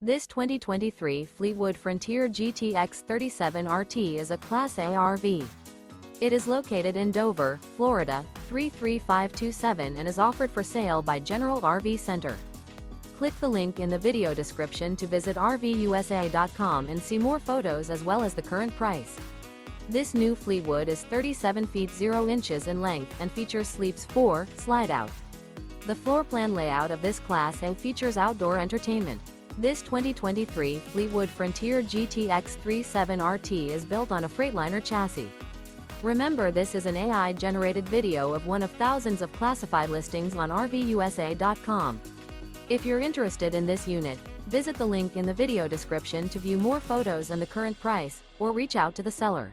This 2023 Fleetwood Frontier GTX 37 RT is a Class A RV. It is located in Dover, Florida, 33527 and is offered for sale by General RV Center. Click the link in the video description to visit RVUSA.com and see more photos as well as the current price. This new Fleetwood is 37 feet 0 inches in length and features Sleeps 4, Slideout. The floor plan layout of this Class A features outdoor entertainment. This 2023 Fleetwood Frontier GTX 37 RT is built on a Freightliner chassis. Remember, this is an AI-generated video of one of thousands of classified listings on RVUSA.com. If you're interested in this unit, visit the link in the video description to view more photos and the current price, or reach out to the seller.